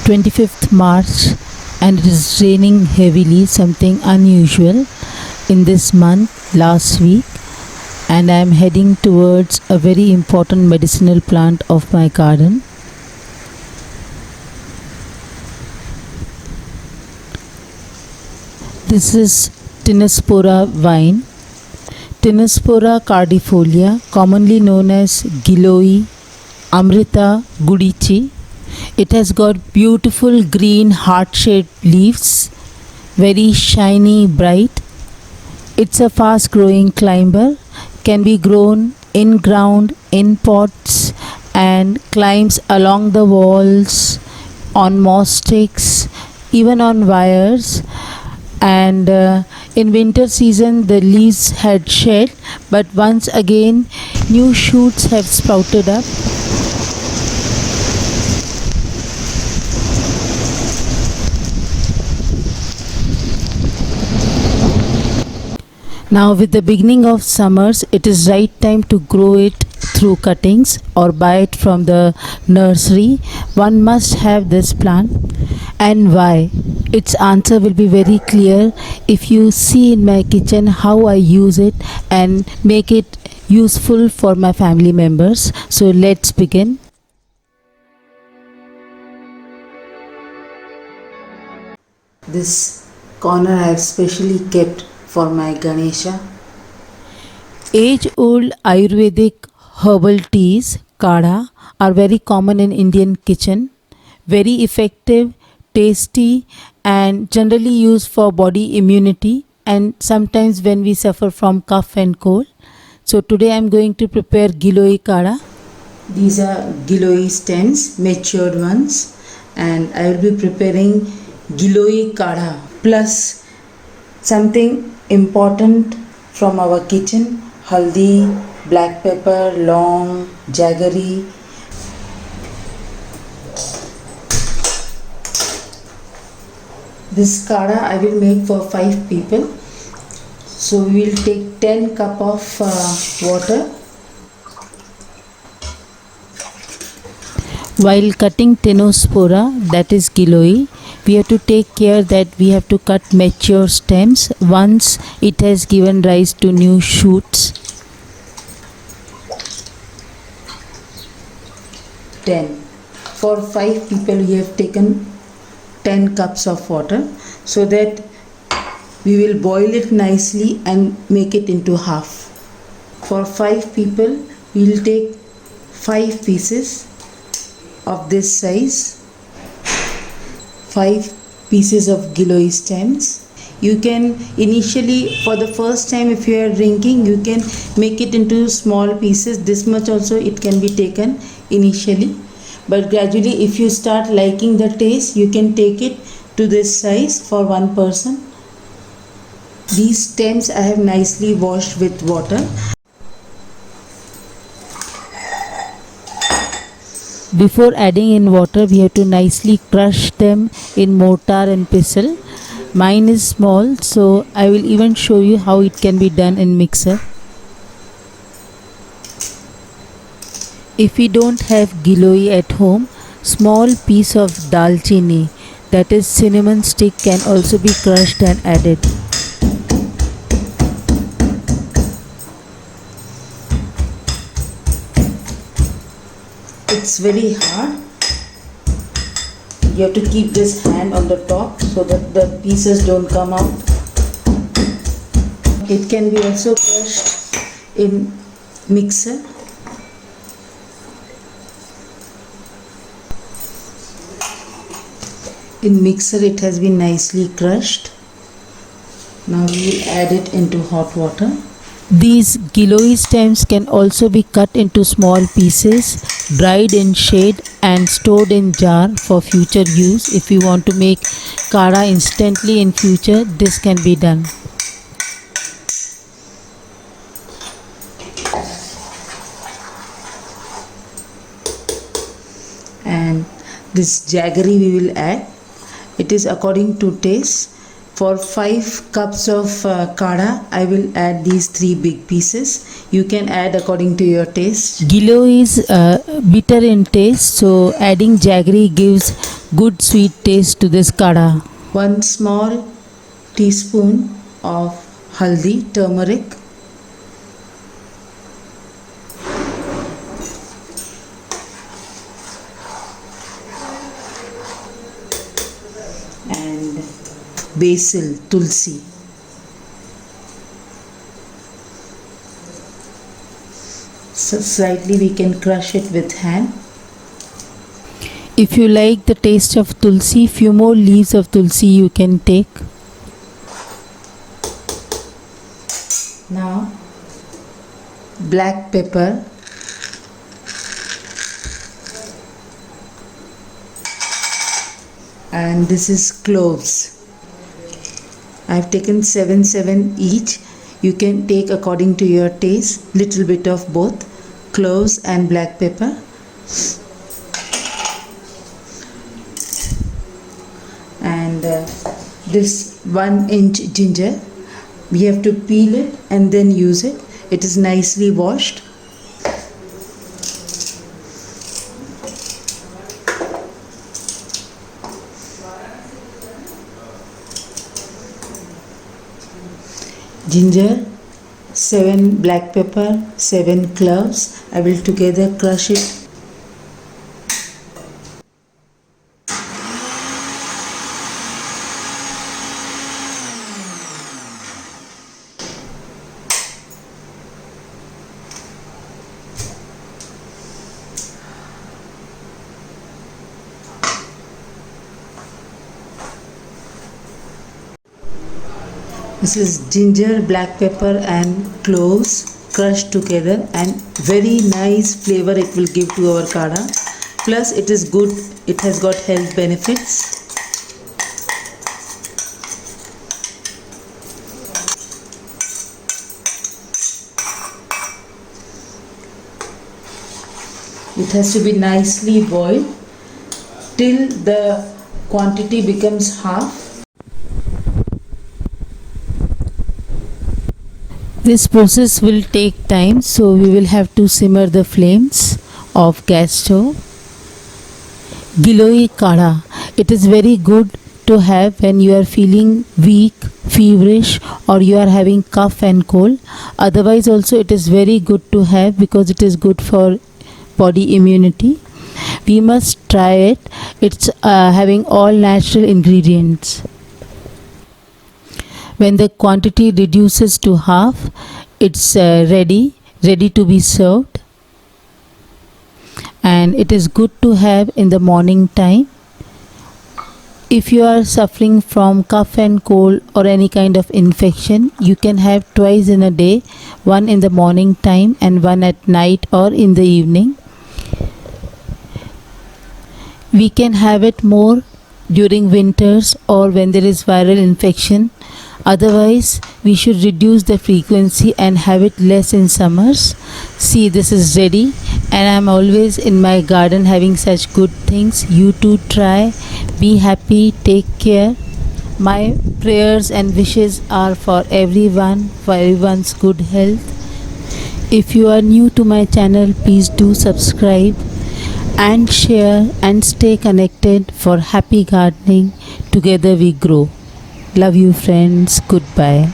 25th March and it is raining heavily, something unusual in this month last week, and I am heading towards a very important medicinal plant of my garden. This is Tinospora vine. Tinospora cardifolia, commonly known as Giloy, Amrita Gudichi. It has got beautiful green heart-shaped leaves, very shiny, bright. It's a fast-growing climber, can be grown in ground, in pots, and climbs along the walls, on moss sticks, even on wires. And in winter season the leaves had shed, but once again new shoots have sprouted up. Now with the beginning of summers, it is right time to grow it through cuttings or buy it from the nursery. One must have this plant. And why? Its answer will be very clear if you see in my kitchen how I use it and make it useful for my family members. So let's begin. This corner I have specially kept for my Ganesha. Age-old Ayurvedic herbal teas, kadha, are very common in Indian kitchen. Very effective, tasty, and generally used for body immunity and sometimes when we suffer from cough and cold. So today I am going to prepare Giloy kadha. These are Giloy stems, matured ones, and I will be preparing Giloy kadha plus something important from our kitchen: haldi, black pepper, long, jaggery. This kadha I will make for 5 people. So we will take 10 cup of water. While cutting Tinospora, that is Giloy, we have to take care that we have to cut mature stems once it has given rise to new shoots. 10. For 5 people we have taken 10 cups of water, so that we will boil it nicely and make it into half. For 5 people we will take 5 pieces of this size, 5 pieces of Giloy stems. You can initially, for the first time if you are drinking, you can make it into small pieces. This much also it can be taken initially, but gradually if you start liking the taste, you can take it to this size for one person. These stems I have nicely washed with water. Before adding in water, we have to nicely crush them in mortar and pestle. Mine is small, so I will even show you how it can be done in mixer. If we don't have Giloy at home, small piece of dalchini, that is cinnamon stick, can also be crushed and added. It's very hard. You have to keep this hand on the top so that the pieces don't come out. It can be also crushed in mixer. In mixer it has been nicely crushed. Now we will add it into hot water. These Giloy stems can also be cut into small pieces, dried in shade and stored in jar for future use. If you want to make kadha instantly in future, this can be done. And this jaggery we will add. It is according to taste. For 5 cups of kadha, I will add these 3 big pieces. You can add according to your taste. Giloy is bitter in taste, so adding jaggery gives good sweet taste to this kada. 1 small teaspoon of haldi, turmeric. And basil, tulsi. So slightly we can crush it with hand. If you like the taste of tulsi, few more leaves of tulsi you can take. Now black pepper, and this is cloves. I have taken 7 each. You can take according to your taste, little bit of both cloves and black pepper. And this 1 inch ginger, we have to peel it and then use it. It is nicely washed. Ginger, 7 black pepper, 7 cloves. I will together crush it. This is ginger, black pepper and cloves crushed together, and very nice flavor it will give to our kada. Plus it is good, it has got health benefits. It has to be nicely boiled till the quantity becomes half. This process will take time, so we will have to simmer the flames of gas stove. Giloi kada. It is very good to have when you are feeling weak, feverish, or you are having cough and cold. Otherwise also it is very good to have because it is good for body immunity. We must try it. It's having all natural ingredients. When the quantity reduces to half, it's ready to be served, and it is good to have in the morning time. If you are suffering from cough and cold or any kind of infection, you can have twice in a day, one in the morning time and one at night or in the evening. We can have it more during winters or when there is viral infection. Otherwise, we should reduce the frequency and have it less in summers. See, this is ready, and I am always in my garden having such good things. You too try. Be happy. Take care. My prayers and wishes are for everyone, for everyone's good health. If you are new to my channel, please do subscribe and share and stay connected for happy gardening. Together we grow. Love you friends. Goodbye.